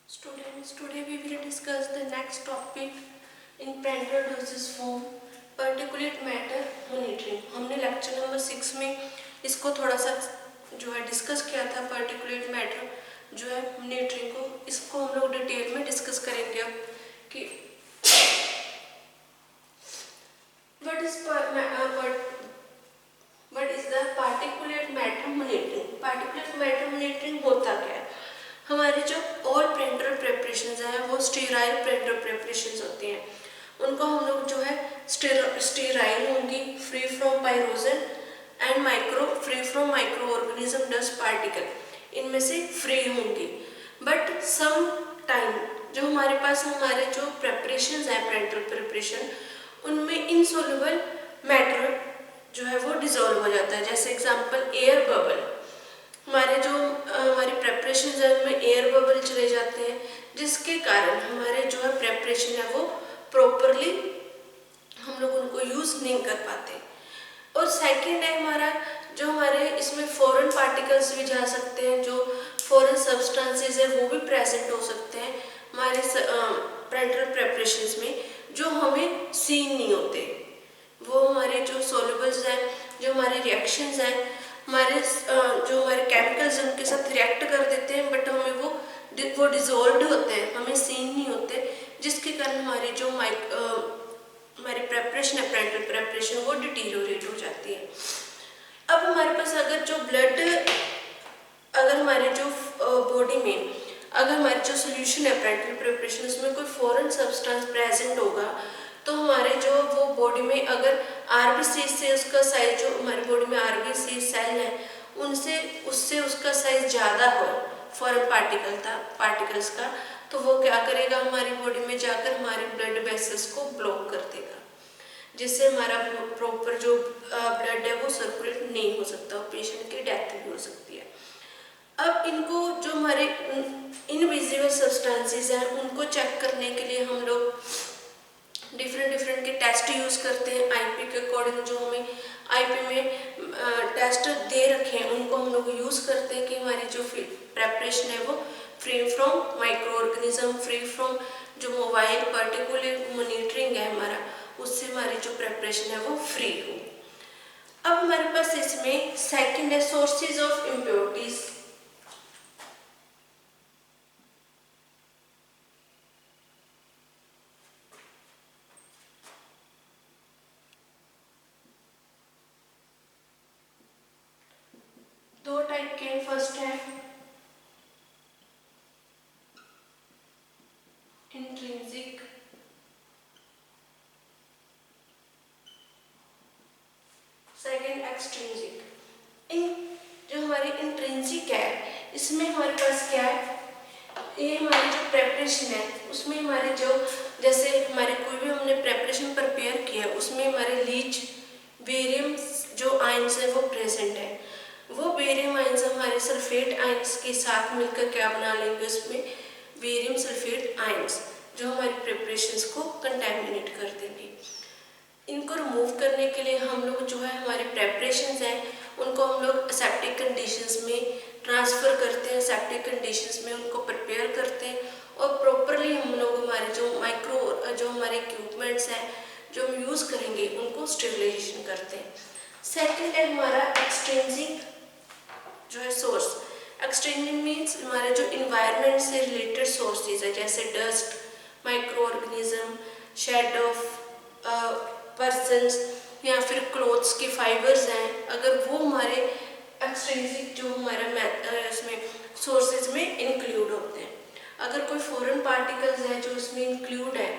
Students, today we will discuss the next topic in Prandtl dosage form, particulate matter monitoring. हमने lecture number 6 में इसको थोड़ा सा जो है डिस्कस किया था, particulate matter जो है monitoring को, इसको हम लोग डिटेल में डिस्कस करेंगे अब कि what is the particulate matter monitoring. Particulate matter monitoring होता क्या है? हमारे जो ऑल प्रिंटर प्रेपरेशंस हैं वो स्टेराइल प्रिंटर प्रेपरेशंस होती हैं, उनको हम लोग जो है स्टेराइल होंगी, free from pyrogen and free from micro organism dust particle, इनमें से फ्री होंगी। बट सम टाइम जो हमारे पास हमारे जो प्रेपरेशंस हैं प्रिंटर प्रेपरेशन, उनमें इनसोल्युबल मैटर जो है वो डिजोल्व हो जाता है। जैसे एग्जांपल एयर बबल, हमारी प्रेपरेशन है उनमें एयर बबल चले जाते हैं, जिसके कारण हमारे जो है प्रेपरेशन है वो प्रॉपरली हम लोग उनको यूज़ नहीं कर पाते। और सेकंड है हमारे इसमें फॉरेन पार्टिकल्स भी जा सकते हैं, जो फॉरेन सब्सटेंसेस है वो भी प्रेजेंट हो सकते हैं हमारे प्रिंटर प्रेपरेशंस में, जो हमें सीन नहीं होते। वो हमारे जो सोल्यूबल्स हैं, जो हमारे रिएक्शंस हैं, जो हमारे केमिकल्स उनके साथ रिएक्ट कर देते हैं, बट हमें वो डिजोल्व होते हैं, हमें सीन नहीं होते, जिसके कारण हमारी जो हमारी प्रेपरेशन है प्रिंटर प्रेपरेशन वो डिटीरियोरेट हो जाती है। अब हमारे पास अगर हमारे जो बॉडी में अगर हमारी जो सोल्यूशन है प्रिंटर प्रेपरेशन उसमें कोई फॉरेन सब्सटेंस प्रेजेंट होगा, तो हमारे जो वो बॉडी में अगर आरबीसी से उसका साइज, जो हमारी बॉडी में आरबीसी सेल है उससे उसका साइज ज़्यादा हो फॉरेन पार्टिकल्स का, तो वो क्या करेगा, हमारी बॉडी में जाकर हमारे ब्लड वेसल्स को ब्लॉक कर देगा, जिससे हमारा प्रॉपर जो ब्लड है वो सर्कुलेट नहीं हो सकता और पेशेंट की डेथ भी हो सकती है। अब इनको जो हमारे इनविजिबल सब्सटेंसेस हैं उनको चेक करने के लिए हम लोग डिफरेंट के टेस्ट यूज़ करते हैं। आईपी के अकॉर्डिंग जो हमें आईपी में टेस्ट दे रखे हैं उनको हम लोग यूज़ करते हैं कि हमारी जो प्रेपरेशन है वो free from micro organism, free from जो मोबाइल पार्टिकुलेट मॉनिटरिंग है हमारा, उससे हमारी जो प्रेपरेशन है वो फ्री हो। अब हमारे पास इसमें सेकंड है सोर्सेज ऑफ इम्प्योरिटीज। दो टाइप के, फर्स्ट है इंट्रिंसिक, सेकंड एक्सट्रिंसिक। जो हमारी इंट्रिंसिक है इसमें हमारे पास क्या है, ये हमारी जो प्रेपरेशन है उसमें हमारे जो जैसे हमारे कोई भी हमने प्रेपरेशन प्रिपेयर किया है उसमें हमारे लीच बेरियम जो आयंस है वो प्रेजेंट है। वो बेरियम आयंस हमारे सल्फेट आयंस के साथ मिलकर क्या बना लेंगे, उसमें बेरियम सल्फेट आयंस जो हमारी प्रिपरेशंस को कंटेमिनेट कर देंगे। इनको रिमूव करने के लिए हम लोग जो है हमारे प्रेपरेशंस हैं उनको हम लोग एसेप्टिक कंडीशंस में ट्रांसफ़र करते हैं, एसेप्टिक कंडीशंस में उनको प्रिपेयर करते हैं और प्रॉपरली हम लोग हमारे जो हमारे इक्विपमेंट्स हैं जो हम यूज़ करेंगे उनको स्टेरिलाइजेशन करते हैं। सेकेंड है हमारा एक्सट्रिंसिक जो है सोर्स। एक्सट्रिंसिक मीन्स हमारे जो इन्वायरमेंट से रिलेटेड सोर्सेज है, जैसे dust, micro organism, shed of persons या फिर क्लोथ्स के फाइबर्स हैं, अगर वो हमारे एक्सट्रिंसिक जो हमारा इसमें सोर्सेज में इंक्लूड होते हैं। अगर कोई फॉरेन पार्टिकल्स है जो इसमें इंक्लूड है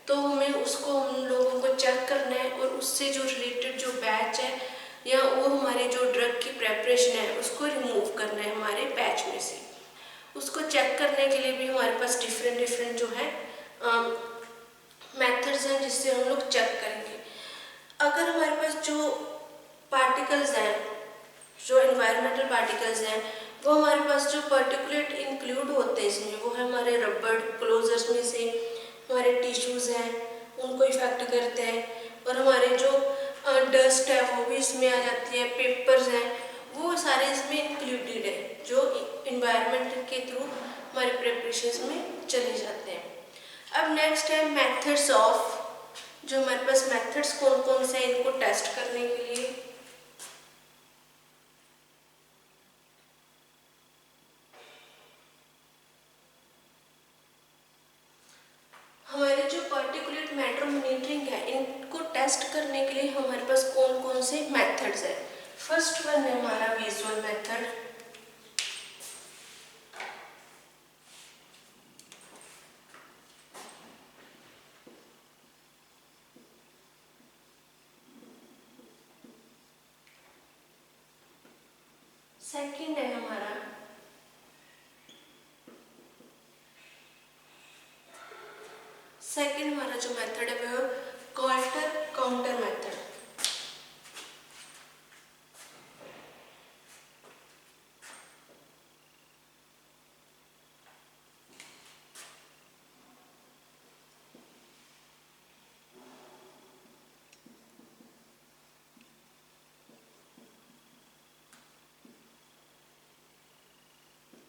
तो हमें उसको हम लोगों को चेक करना है और उससे जो रिलेटेड जो बैच है या वो हमारे जो ड्रग की प्रेपरेशन है उसको रिमूव करना है हमारे बैच में से। उसको चेक करने के लिए भी हमारे पास डिफरेंट जो है मेथड्स हैं जिससे हम लोग चेक करेंगे। अगर हमारे पास जो पार्टिकल्स हैं, जो एनवायरमेंटल पार्टिकल्स हैं, वो हमारे पास जो पर्टिकुलेट इंक्लूड होते हैं इसमें, वो है हमारे रबड़ क्लोजर्स में से हमारे टिश्यूज़ हैं उनको इफेक्ट करते हैं, और हमारे जो डस्ट है वो भी इसमें आ जाती है, पेपर्स हैं वो सारे इसमें इंक्लूडेड है, जो इन्वायरमेंट के थ्रू हमारे प्रिपरेशन में चले जाते हैं। अब नेक्स्ट है मेथड्स ऑफ, जो हमारे पास मेथड्स कौन कौन से हैं इनको टेस्ट करने के लिए। हमारे जो पार्टिकुलेट मैटर मॉनिटरिंग है, इनको टेस्ट करने के लिए हमारे पास कौन कौन से मेथड्स है। फर्स्ट वन है हमारा विजुअल मेथड। सेकंड है हमारा जो मेथड है वो Coulter counter method.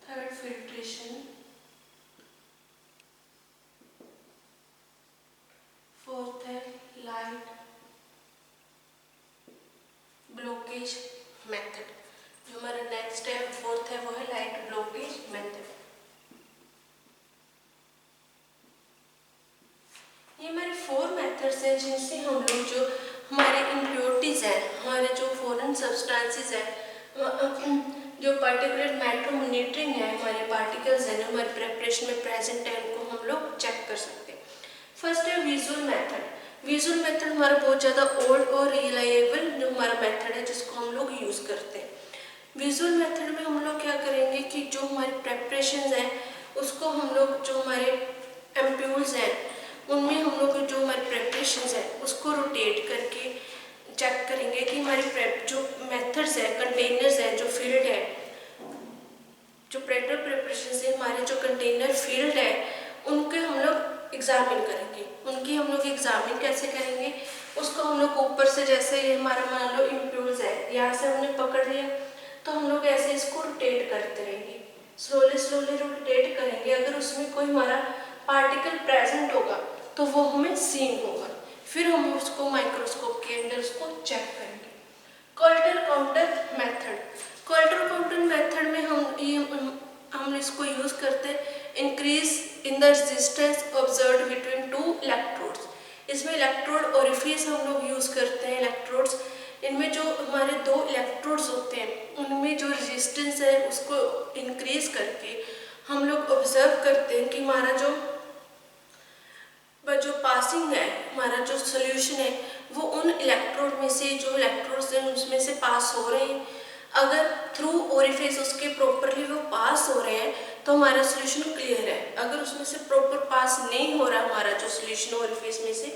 Third filtration. Fourth है लाइट ब्लॉकेज मेथड। जो हमारा नेक्स्ट है फोर्थ है वो है लाइट ब्लॉकेज मेथड। ये हमारे 4 मेथड्स हैं जिनसे हम लोग जो हमारे इम्प्योरिटीज हैं, हमारे जो फॉरेन सब्सटेंसेस हैं, जो पार्टिकुलर मैटर मॉनिटरिंग है, हमारे पार्टिकल्स हैं जो हमारे प्रिपरेशन में प्रेजेंट है, उनको हम लोग चेक कर सकते हैं। फर्स्ट है विजुअल मेथड। विजुअल मेथड हमारा बहुत ज़्यादा ओल्ड और रिलायबल जो हमारा मेथड है जिसको हम लोग यूज़ करते हैं। विजुअल मेथड में हम लोग क्या करेंगे कि जो हमारे प्रेपरेशन हैं उसको हम लोग जो हमारे एम्प्यूल्स हैं उनमें हम लोग जो हमारे प्रेपरेशन है उसको रोटेट करके चेक करेंगे कि हमारे जो मेथड्स है, कंटेनर्स है, जो फील्ड है, जो प्रेटर प्रिपरेशन से हमारे जो कंटेनर फील्ड है उनके हम लोग एग्जामिन करेंगे। उनकी हम लोग एग्जामिन कैसे करेंगे, उसको हम लोग ऊपर से, जैसे ये हमारा मान लो इम्प्यूल्स है, यहाँ से हमने पकड़ लिया तो हम लोग ऐसे इसको रोटेट करते रहेंगे, स्लोली स्लोली रोटेट करेंगे। अगर उसमें कोई हमारा पार्टिकल प्रेजेंट होगा तो वो हमें सीन होगा, फिर हम उसको माइक्रोस्कोप के अंदर उसको चेक करेंगे। Coulter counter method. Coulter counter method में हम इसको यूज करते हैं increase in the resistance observed between 2 electrodes. इसमें इलेक्ट्रोड ओरिफिस हम लोग यूज करते हैं। इलेक्ट्रोड्स, इनमें जो हमारे 2 इलेक्ट्रोड्स होते हैं उनमें जो रेजिस्टेंस है उसको इंक्रीज करके हम लोग ऑब्जर्व करते हैं कि हमारा जो पासिंग है, हमारा जो सोल्यूशन है वो उन इलेक्ट्रोड में से, जो इलेक्ट्रोड्स हैं उसमें से पास हो रहे हैं। अगर थ्रू ओरिफिस उसके प्रॉपरली वो पास हो रहे हैं तो हमारा सोल्यूशन क्लियर है। अगर उसमें से प्रॉपर पास नहीं हो रहा हमारा जो सोल्यूशन ओरिफिस में से,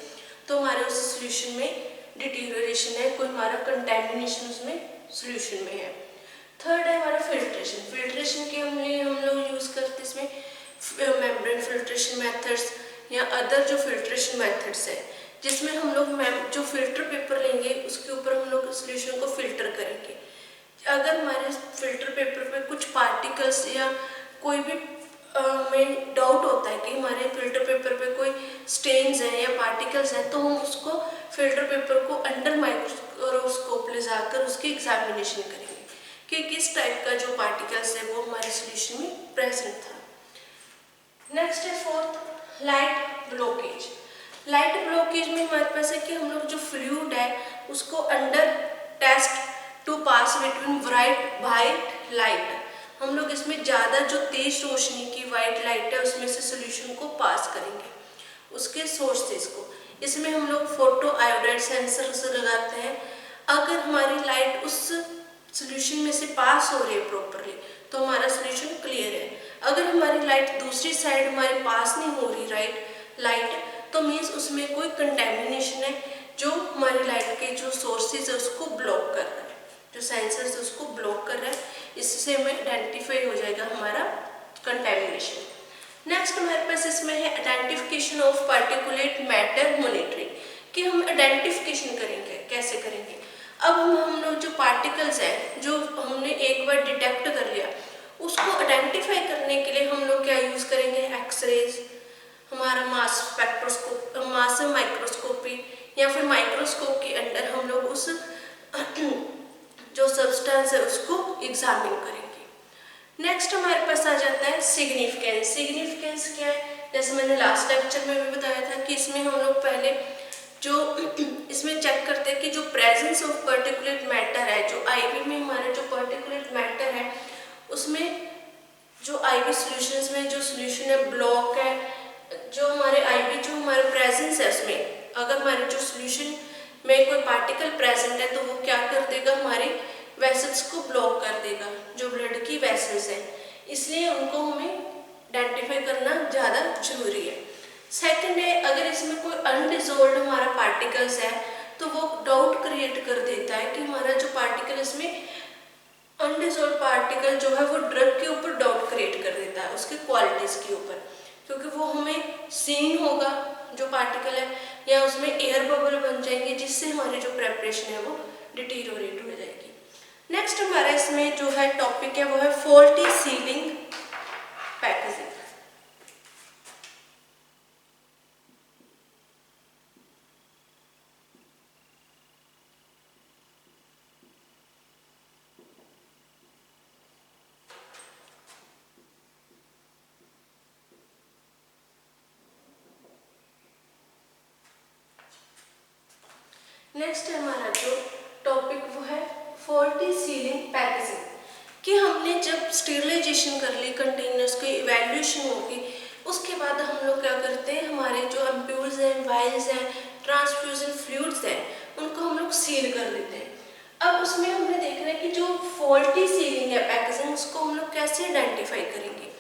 तो हमारे उस सोल्यूशन में डिटीरियोरेशन है, कोई हमारा कंटेमिनेशन उसमें सोल्यूशन में है। थर्ड है हमारा फिल्ट्रेशन। फिल्ट्रेशन के हम लोग यूज़ करते हैं इसमें मेम्ब्रेन फिल्ट्रेशन मेथड्स या अदर जो फिल्ट्रेशन मेथड्स है, जिसमें हम लोग जो फिल्टर पेपर लेंगे उसके ऊपर हम लोग सोल्यूशन को फिल्टर करेंगे। अगर हमारे फिल्टर पेपर पे कुछ पार्टिकल्स या कोई भी हमें डाउट होता है कि हमारे फिल्टर पेपर पे कोई स्टेन्स हैं या पार्टिकल्स हैं, तो हम उसको फिल्टर पेपर को अंडर माइक्रोस्कोप ले जाकर उसकी एग्जामिनेशन करेंगे कि किस टाइप का जो पार्टिकल्स है वो हमारे सोल्यूशन में प्रेजेंट था। नेक्स्ट है fourth, light blockage. Light blockage में हमारे पास है कि हम लोग जो फ्लूइड है उसको under test to pass between white light, हम लोग इसमें ज़्यादा जो तेज रोशनी की वाइट लाइट है उसमें से सोल्यूशन को पास करेंगे उसके सोर्सेज को। इसमें हम लोग फोटो आयोडाइड सेंसर से लगाते हैं। अगर हमारी लाइट उस सोल्यूशन में से पास हो रही है प्रॉपरली तो हमारा सोल्यूशन क्लियर है। अगर हमारी लाइट दूसरी साइड हमारे पास नहीं हो रही लाइट तो मीन्स उसमें कोई कंटेमिनेशन है जो हमारी लाइट के जो सोर्सेज है उसको ब्लॉक कर रहा है, जो सेंसर है उसको ब्लॉक कर रहा है। इससे हमें आइडेंटिफाई हो जाएगा हमारा कंटेमिनेशन। नेक्स्ट हमारे पास इसमें है identification of particulate matter monitoring, कि हम आइडेंटिफिकेशन करेंगे। कैसे करेंगे, अब हम लोग जो पार्टिकल्स हैं जो हमने एक बार डिटेक्ट कर लिया, उसको आइडेंटिफाई करने के लिए हम लोग क्या यूज़ करेंगे, एक्सरेज, हमारा मास स्पेक्ट्रोस्कोप, मास माइक्रोस्कोपी या फिर माइक्रोस्कोप के अंडर हम लोग उस जो सब्सटेंस है उसको एग्जामिन करेंगे। नेक्स्ट हमारे पास आ जाता है सिग्निफिकेंस। सिग्निफिकेंस क्या है, जैसे मैंने लास्ट लेक्चर में भी बताया था कि इसमें हम लोग पहले जो इसमें चेक करते हैं कि जो प्रेजेंस ऑफ पर्टिकुलेट मैटर है, जो आईवी में हमारा जो पर्टिकुलेट मैटर है उसमें जो आईवी सॉल्यूशंस में जो सॉल्यूशन है ब्लॉक है, जो हमारे आईवी जो हमारे प्रेजेंस है उसमें अगर हमारे जो सॉल्यूशन में कोई पार्टिकल प्रेजेंट है तो वो क्या कर देगा, हमारे वेसल्स को ब्लॉक कर देगा, जो ब्लड की वेसल्स हैं, इसलिए उनको हमें आइडेंटिफाई करना ज़्यादा जरूरी है। सेकंड है, अगर इसमें कोई अनडिजोल्व्ड हमारा पार्टिकल्स है तो वो डाउट क्रिएट कर देता है कि हमारा जो पार्टिकल इसमें अनडिजोल्व्ड पार्टिकल जो है वो ड्रग के ऊपर डाउट क्रिएट कर देता है, उसके क्वालिटीज़ के ऊपर, क्योंकि वो हमें सीन होगा जो पार्टिकल है या उसमें एयर बबल बन जाएंगे जिससे हमारी जो प्रेपरेशन है वो डिटीरियोरेट हो जाएगी। नेक्स्ट हमारा इसमें जो है टॉपिक है वो है फॉल्टी सीलिंग पैकेजिंग। नेक्स्ट हमारा जो टॉपिक वो है फॉल्टी सीलिंग पैकेजिंग, कि हमने जब स्टेरिलाइजेशन कर ली, कंटेनर्स की इवैल्यूएशन होगी, उसके बाद हम लोग क्या करते हैं, हमारे जो एम्प्यूल्स हैं, वायल्स हैं, ट्रांसफ्यूजन फ्लूइड्स हैं, उनको हम लोग सील कर देते हैं। अब उसमें हमने देखना है कि जो फॉल्टी सीलिंग है पैकेजिंग, उसको हम लोग कैसे आइडेंटिफाई करेंगे।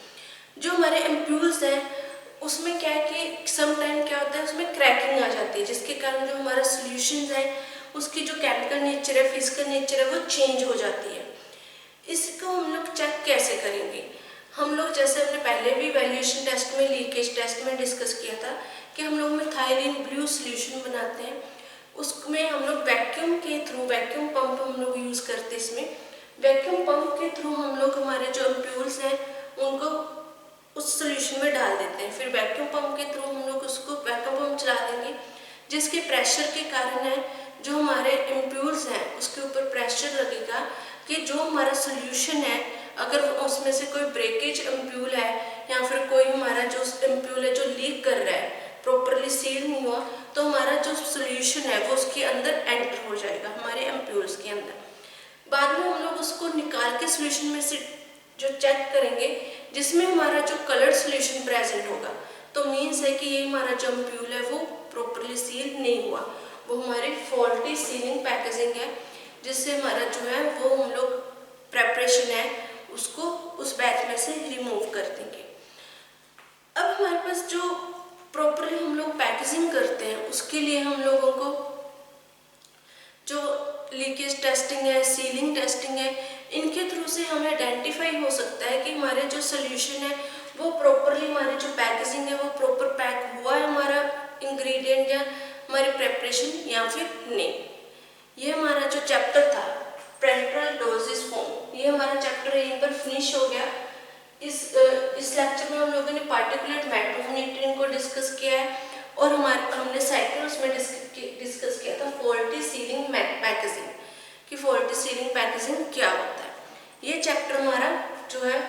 जो हमारे एम्प्यूल्स हैं उसमें क्या है कि सम टाइम क्या होता है, उसमें क्रैकिंग आ जाती है, जिसके कारण जो हमारा सॉल्यूशन है उसकी जो केमिकल नेचर है, फिजिकल नेचर है, वो चेंज हो जाती है। इसको हम लोग चेक कैसे करेंगे, हम लोग जैसे हमने पहले भी वैल्यूएशन टेस्ट में, लीकेज टेस्ट में डिस्कस किया था कि हम लोग मिथाइलिन ब्लू सॉल्यूशन बनाते हैं, उसमें हम लोग वैक्यूम के थ्रू, वैक्यूम पंप हम लोग यूज़ करते हैं। इसमें वैक्यूम पंप के थ्रू हम लोग हमारे जो एम्प्यूल्स हैं उनको उस सॉल्यूशन में डाल देते हैं, फिर वैक्यूम पंप के थ्रू हम लोग उसको वैक्यूम पंप चला देंगे, जिसके प्रेशर के कारण है जो हमारे इम्प्यूल्स हैं उसके ऊपर प्रेशर लगेगा कि जो हमारा सॉल्यूशन है अगर उसमें से कोई ब्रेकेज इम्प्यूल है या फिर कोई हमारा जो इम्प्यूल है जो लीक कर रहा है, प्रॉपरली सील नहीं हुआ, तो हमारा जो सॉल्यूशन है वो उसके अंदर एंटर हो जाएगा, हमारे इम्प्यूल्स के अंदर। बाद में हम लोग उसको निकाल के सॉल्यूशन में से जो चेक करेंगे जिसमें हमारा जो कलर सॉल्यूशन प्रेजेंट होगा, तो मीन्स है कि ये हमारा जो एम्प्यूल है वो प्रॉपरली सील नहीं हुआ, वो हमारी फॉल्टी सीलिंग पैकेजिंग है, जिससे हमारा जो है वो हम लोग प्रेपरेशन है उसको उस बैच में से रिमूव कर देंगे। अब हमारे पास जो प्रॉपरली हम लोग पैकेजिंग करते हैं उसके लिए हम लोगों को जो लीकेज टेस्टिंग है, सीलिंग टेस्टिंग है, इनके थ्रू से हमें आइडेंटिफाई हो सकता है कि हमारे जो सोल्यूशन है वो प्रॉपरली, हमारी जो पैकेजिंग है वो प्रॉपर पैक हुआ है हमारा इंग्रेडिएंट या हमारी प्रेपरेशन या फिर नहीं। ये हमारा जो चैप्टर था पेरेंटल डोजेस फॉर्म, ये हमारा चैप्टर यहीं पर फिनिश हो गया। इस लेक्चर में हम लोगों ने पार्टिकुलेट मैक्रोन्यूट्रिएंट को डिस्कस किया है और हमने साइकिल्स में डिस्कस किया था फॉल्टी सीलिंग पैकेजिंग, कि फॉल्टी सीलिंग पैकेजिंग क्या होता है। ये चैप्टर हमारा जो है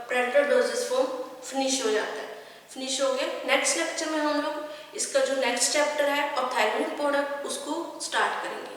पेरेंटल डोजेस फॉर्म फिनिश हो जाता है, फिनिश हो गया। नेक्स्ट लेक्चर में हम लोग इसका जो नेक्स्ट चैप्टर है ऑप्थेल्मिक प्रोडक्ट उसको स्टार्ट करेंगे।